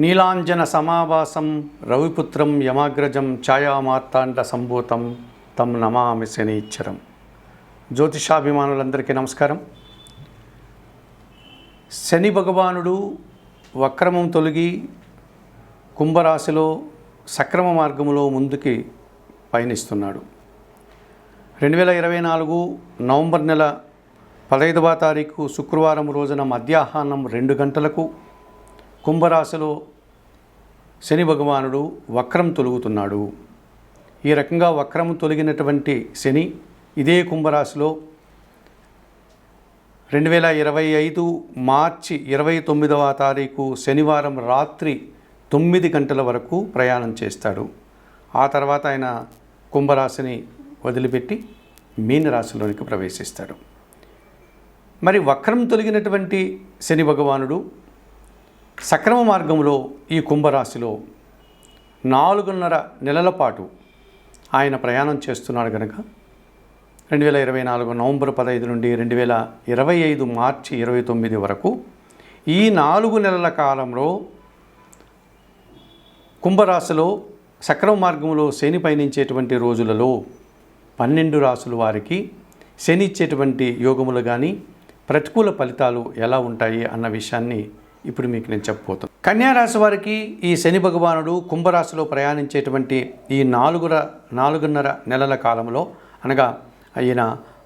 నీలాంజన సమావాసం రవిపుత్రం యమాగ్రజం ఛాయామార్తాండ సంభూతం తం నమామి శనీశ్వరం. జ్యోతిషాభిమానులందరికీ నమస్కారం. శని భగవానుడు వక్రమం తొలగి కుంభరాశిలో సక్రమ మార్గములో ముందుకి పయనిస్తున్నాడు. 2024 నవంబర్ నెల 15వ తారీఖు శుక్రవారం రోజున మధ్యాహ్నం 2 గంటలకు కుంభరాశిలో శని భగవానుడు వక్రం తొలుగుతున్నాడు. ఈ రకంగా వక్రం తొలగినటువంటి శని ఇదే కుంభరాశిలో 2025 మార్చి 29వ తారీఖు శనివారం రాత్రి 9 గంటల వరకు ప్రయాణం చేస్తాడు. ఆ తర్వాత ఆయన కుంభరాశిని వదిలిపెట్టి మీనరాశిలోనికి ప్రవేశిస్తాడు. మరి వక్రం తొలగినటువంటి శని భగవానుడు సక్రమ మార్గంలో ఈ కుంభరాశిలో 4.5 నెలల పాటు ఆయన ప్రయాణం చేస్తున్నాడు కనుక 2024 నవంబర్ 15 నుండి 2025 మార్చి 29 వరకు ఈ 4 నెలల కాలంలో కుంభరాశిలో సక్రమ మార్గంలో శని పయనించేటువంటి రోజులలో 12 రాశుల వారికి శని ఇచ్చేటువంటి యోగములు కానీ ప్రతికూల ఫలితాలు ఎలా ఉంటాయి అన్న విషయాన్ని ఇప్పుడు మీకు నేను చెప్పబోతున్నాను. కన్యారాశి వారికి ఈ శని భగవానుడు కుంభరాశిలో ప్రయాణించేటువంటి ఈ 4.5 నెలల కాలంలో అనగా ఆయన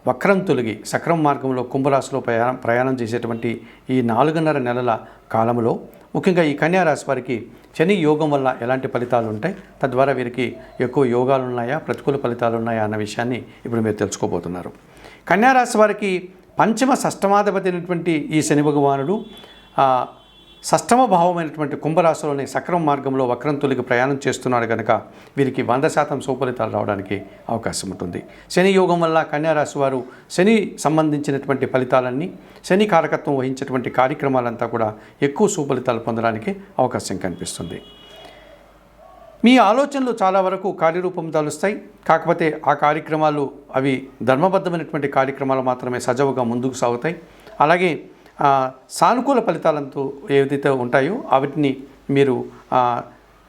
వక్రం తొలగి సక్రమ మార్గంలో కుంభరాశిలో ప్రయాణం చేసేటువంటి ఈ 4.5 నెలల కాలంలో ముఖ్యంగా ఈ కన్యారాశి వారికి శని యోగం వల్ల ఎలాంటి ఫలితాలు ఉంటాయి, తద్వారా వీరికి ఎక్కువ యోగాలు ఉన్నాయా ప్రతికూల ఫలితాలు ఉన్నాయా అన్న విషయాన్ని ఇప్పుడు మీరు తెలుసుకోబోతున్నారు. కన్యారాశి వారికి పంచమ షష్టమాధిపతి అయినటువంటి ఈ శని భగవానుడు షష్టమ భావమైనటువంటి కుంభరాశిలోని సక్రమ మార్గంలో వక్రం తొలగి ప్రయాణం చేస్తున్నాడు కనుక వీరికి 100% సుఫలితాలు రావడానికి అవకాశం ఉంటుంది. శని యోగం వల్ల కన్యారాశి వారు శని సంబంధించినటువంటి ఫలితాలన్నీ శని కారకత్వం వహించేటువంటి కార్యక్రమాలంతా కూడా ఎక్కువ సుఫలితాలు పొందడానికి అవకాశం కనిపిస్తుంది. మీ ఆలోచనలు చాలా వరకు కార్యరూపం దాలుస్తాయి. కాకపోతే ఆ కార్యక్రమాలు అవి ధర్మబద్ధమైనటువంటి కార్యక్రమాలు మాత్రమే సజావుగా ముందుకు సాగుతాయి. అలాగే సానుకూల ఫలితాలంతో ఏదైతే ఉంటాయో వాటిని మీరు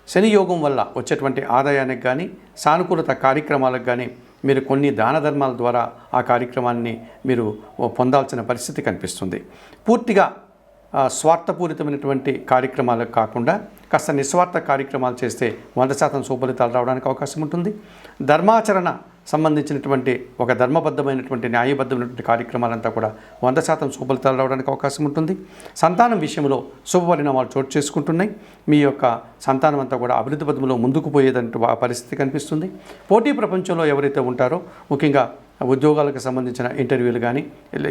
శని యోగం వల్ల వచ్చేటువంటి ఆదాయానికి కానీ సానుకూలత కార్యక్రమాలకు కానీ మీరు కొన్ని దాన ధర్మాల ద్వారా ఆ కార్యక్రమాన్ని మీరు పొందాల్సిన పరిస్థితి కనిపిస్తుంది. పూర్తిగా స్వార్థపూరితమైనటువంటి కార్యక్రమాలకు కాకుండా కాస్త నిస్వార్థ కార్యక్రమాలు చేస్తే 100% సుఫలితాలు రావడానికి అవకాశం ఉంటుంది. ధర్మాచరణ సంబంధించినటువంటి ఒక ధర్మబద్ధమైనటువంటి న్యాయబద్ధమైనటువంటి కార్యక్రమాలంతా కూడా 100% సుఫలితాలు రావడానికి అవకాశం ఉంటుంది. సంతానం విషయంలో శుభ పరిణామాలు చోటు చేసుకుంటున్నాయి. మీ యొక్క సంతానం అంతా కూడా అభివృద్ధి పథంలో ముందుకు పోయేదంటూ పరిస్థితి కనిపిస్తుంది. పోటీ ప్రపంచంలో ఎవరైతే ఉంటారో ముఖ్యంగా ఉద్యోగాలకు సంబంధించిన ఇంటర్వ్యూలు కానీ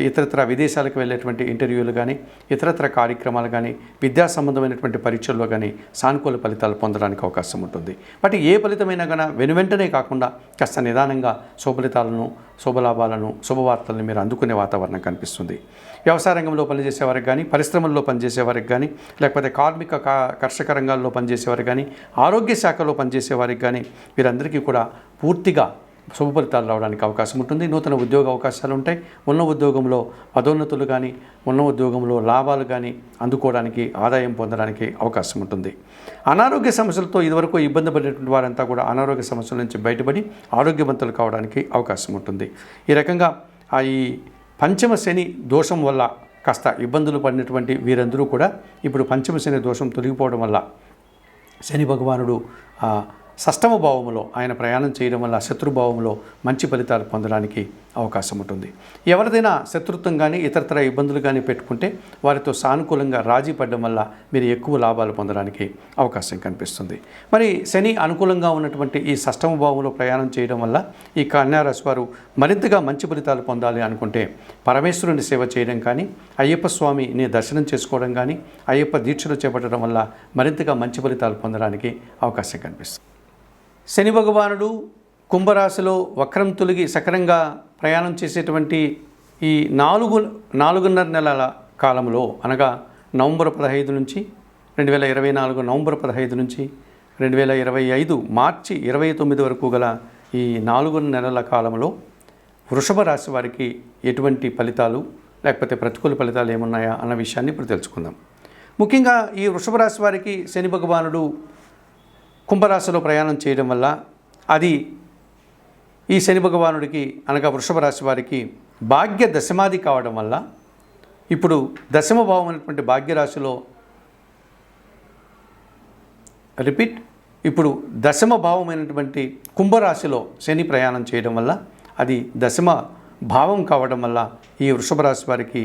ఇతరత్ర విదేశాలకు వెళ్ళేటువంటి ఇంటర్వ్యూలు కానీ ఇతరత్ర కార్యక్రమాలు కానీ విద్యా సంబంధమైనటువంటి పరీక్షల్లో కానీ సానుకూల ఫలితాలు పొందడానికి అవకాశం ఉంటుంది. బట్ ఏ ఫలితమైనా కానీ వెనువెంటనే కాకుండా కాస్త నిదానంగా శుభఫలితాలను శుభలాభాలను శుభవార్తలను మీరు అందుకునే వాతావరణం కనిపిస్తుంది. వ్యవసాయ రంగంలో పనిచేసేవారికి కానీ పరిశ్రమల్లో పనిచేసేవారికి కానీ లేకపోతే కార్మిక కర్షక రంగాల్లో పనిచేసేవారికి కానీ ఆరోగ్య శాఖలో పనిచేసేవారికి కానీ వీరందరికీ కూడా పూర్తిగా శుభ ఫలితాలు రావడానికి అవకాశం ఉంటుంది. నూతన ఉద్యోగ అవకాశాలు ఉంటాయి. ఉన్న ఉద్యోగంలో పదోన్నతులు కానీ ఉన్న ఉద్యోగంలో లాభాలు కానీ అందుకోవడానికి ఆదాయం పొందడానికి అవకాశం ఉంటుంది. అనారోగ్య సమస్యలతో ఇదివరకు ఇబ్బంది పడినటువంటి వారంతా కూడా అనారోగ్య సమస్యల నుంచి బయటపడి ఆరోగ్యవంతులు కావడానికి అవకాశం ఉంటుంది. ఈ రకంగా ఈ పంచమ శని దోషం వల్ల కాస్త ఇబ్బందులు పడినటువంటి వీరందరూ కూడా ఇప్పుడు పంచమ శని దోషం తొలగిపోవడం వల్ల శని భగవానుడు షష్టమ భావంలో ఆయన ప్రయాణం చేయడం వల్ల శత్రుభావంలో మంచి ఫలితాలు పొందడానికి అవకాశం ఉంటుంది. ఎవరిదైనా శత్రుత్వం కానీ ఇతరతర ఇబ్బందులు కానీ పెట్టుకుంటే వారితో సానుకూలంగా రాజీ పడడం వల్ల మీరు ఎక్కువ లాభాలు పొందడానికి అవకాశం కనిపిస్తుంది. మరి శని అనుకూలంగా ఉన్నటువంటి ఈ షష్టమ భావంలో ప్రయాణం చేయడం వల్ల ఈ కన్యారాశి వారు మరింతగా మంచి ఫలితాలు పొందాలి అనుకుంటే పరమేశ్వరుని సేవ చేయడం కానీ అయ్యప్ప స్వామిని దర్శనం చేసుకోవడం కానీ అయ్యప్ప దీక్షలు చేపట్టడం వల్ల మరింతగా మంచి ఫలితాలు పొందడానికి అవకాశం కనిపిస్తుంది. శని భగవానుడు కుంభరాశిలో వక్రం తొలగి సక్రంగా ప్రయాణం చేసేటువంటి ఈ 4.5 నెలల కాలంలో అనగా నవంబర్ 15 నుంచి 2024 నవంబర్ 15 నుంచి 2025 మార్చి 29 వరకు గల ఈ 4 నెలల కాలంలో వృషభ రాశి వారికి ఎటువంటి ఫలితాలు లేకపోతే ప్రతికూల ఫలితాలు ఏమున్నాయా అన్న విషయాన్ని ఇప్పుడు తెలుసుకుందాం. ముఖ్యంగా ఈ వృషభ రాశి వారికి శని భగవానుడు కుంభరాశిలో ప్రయాణం చేయడం వల్ల అది ఈ శని భగవానుడికి అనగా వృషభ రాశి వారికి భాగ్య దశమాది కావడం వల్ల ఇప్పుడు దశమ భావం అనేటువంటి భాగ్యరాశిలో ఇప్పుడు దశమ భావమైనటువంటి కుంభరాశిలో శని ప్రయాణం చేయడం వల్ల అది దశమ భావం కావడం వల్ల ఈ వృషభ రాశి వారికి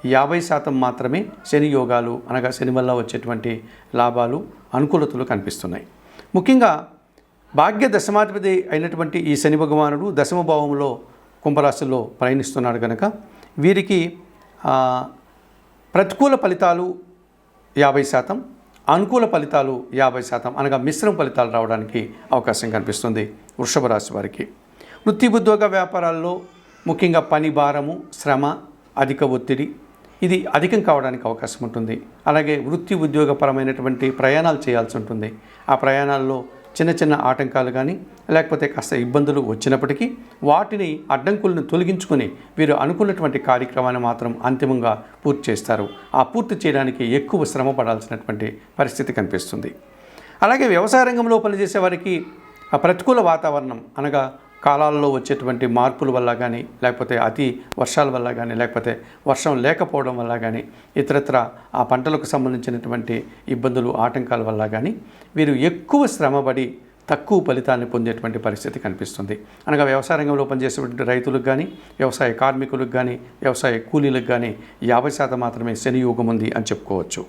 50% మాత్రమే శని యోగాలు అనగా శని వల్ల వచ్చేటువంటి లాభాలు అనుకూలతలు కనిపిస్తున్నాయి. ముఖ్యంగా భాగ్య దశమాధిపతి అయినటువంటి ఈ శని భగవానుడు దశమ భావంలో కుంభరాశిలో ప్రయాణిస్తున్నాడు కనుక వీరికి ప్రతికూల ఫలితాలు 50%, అనుకూల ఫలితాలు 50% అనగా మిశ్రమ ఫలితాలు రావడానికి అవకాశం కనిపిస్తుంది వృషభ రాశి వారికి. వృత్తి ఉద్యోగ వ్యాపారాల్లో ముఖ్యంగా పని భారము, శ్రమ, అధిక ఒత్తిడి ఇది అధికం కావడానికి అవకాశం ఉంటుంది. అలాగే వృత్తి ఉద్యోగపరమైనటువంటి ప్రయాణాలు చేయాల్సి ఉంటుంది. ఆ ప్రయాణాల్లో చిన్న చిన్న ఆటంకాలు కానీ లేకపోతే కాస్త ఇబ్బందులు వచ్చినప్పటికీ వాటిని అడ్డంకులను తొలగించుకొని వీరు అనుకున్నటువంటి కార్యక్రమాన్ని మాత్రం అంతిమంగా పూర్తి చేస్తారు. ఆ పూర్తి చేయడానికి ఎక్కువ శ్రమ పడాల్సినటువంటి పరిస్థితి కనిపిస్తుంది. అలాగే వ్యవసాయ రంగంలో పనిచేసే వారికి ఆ ప్రతికూల వాతావరణం అనగా కాలాల్లో వచ్చేటువంటి మార్పుల వల్ల కానీ లేకపోతే అతి వర్షాల వల్ల కానీ లేకపోతే వర్షం లేకపోవడం వల్ల కానీ ఇతరత్ర ఆ పంటలకు సంబంధించినటువంటి ఇబ్బందులు ఆటంకాల వల్ల కానీ వీరు ఎక్కువ శ్రమపడి తక్కువ ఫలితాన్ని పొందేటువంటి పరిస్థితి కనిపిస్తుంది. అనగా వ్యవసాయ రంగంలో పనిచేసేటువంటి రైతులకు కానీ వ్యవసాయ కార్మికులకు కానీ వ్యవసాయ కూలీలకు కానీ 50% మాత్రమే శని యోగం ఉంది అని చెప్పుకోవచ్చు.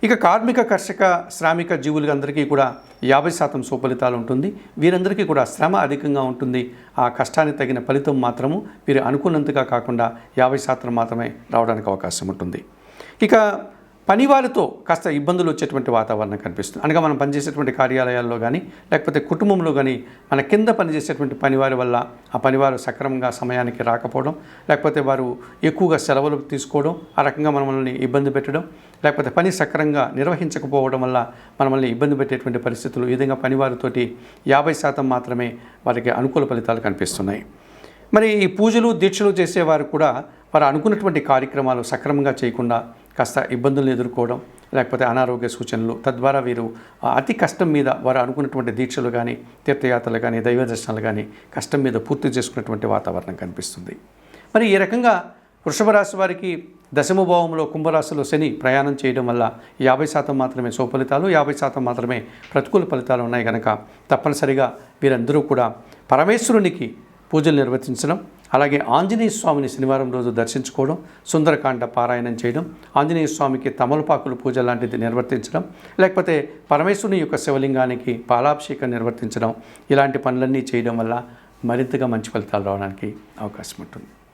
ఇక కార్మిక, కర్షక, శ్రామిక జీవులందరికీ కూడా 50% సుఫలితాలు ఉంటుంది. వీరందరికీ కూడా శ్రమ అధికంగా ఉంటుంది. ఆ కష్టానికి తగిన ఫలితం మాత్రము వీరు అనుకున్నంతగా కాకుండా 50% మాత్రమే రావడానికి అవకాశం ఉంటుంది. ఇక పనివారితో కాస్త ఇబ్బందులు వచ్చేటువంటి వాతావరణం కనిపిస్తుంది. అనగా మనం పనిచేసేటువంటి కార్యాలయాల్లో కానీ లేకపోతే కుటుంబంలో కానీ మన కింద పనిచేసేటువంటి పనివారి వల్ల ఆ పనివారు సక్రమంగా సమయానికి రాకపోవడం, లేకపోతే వారు ఎక్కువగా సెలవులు తీసుకోవడం, ఆ రకంగా మనల్ని ఇబ్బంది పెట్టడం, లేకపోతే పని సక్రమంగా నిర్వహించకపోవడం వల్ల మనల్ని ఇబ్బంది పెట్టేటువంటి పరిస్థితులు ఈ విధంగా పనివారితోటి 50% మాత్రమే వారికి అనుకూల ఫలితాలు కనిపిస్తున్నాయి. మరి ఈ పూజలు, దీక్షలు చేసేవారు కూడా వారు అనుకున్నటువంటి కార్యక్రమాలు సక్రమంగా చేయకుండా కాస్త ఇబ్బందులను ఎదుర్కోవడం, లేకపోతే అనారోగ్య సూచనలు, తద్వారా వీరు అతి కష్టం మీద వారు అనుకున్నటువంటి దీక్షలు కానీ తీర్థయాత్రలు కానీ దైవ దర్శనాలు కానీ కష్టం మీద పూర్తి చేసుకున్నటువంటి వాతావరణం కనిపిస్తుంది. మరి ఈ రకంగా వృషభ రాశి వారికి దశమ భావంలో కుంభరాశిలో శని ప్రయాణం చేయడం వల్ల 50% మాత్రమే సుఫలితాలు, 50% మాత్రమే ప్రతికూల ఫలితాలు ఉన్నాయి కనుక తప్పనిసరిగా వీరందరూ కూడా పరమేశ్వరునికి పూజలు నిర్వర్తించడం, అలాగే ఆంజనేయ స్వామిని శనివారం రోజు దర్శించుకోవడం, సుందరకాండ పారాయణం చేయడం, ఆంజనేయ స్వామికి తమలపాకులు పూజ లాంటిది నిర్వర్తించడం, లేకపోతే పరమేశ్వరుని యొక్క శివలింగానికి పాలాభిషేకం నిర్వర్తించడం, ఇలాంటి పనులన్నీ చేయడం వల్ల మరింతగా మంచి ఫలితాలు రావడానికి అవకాశం ఉంటుంది.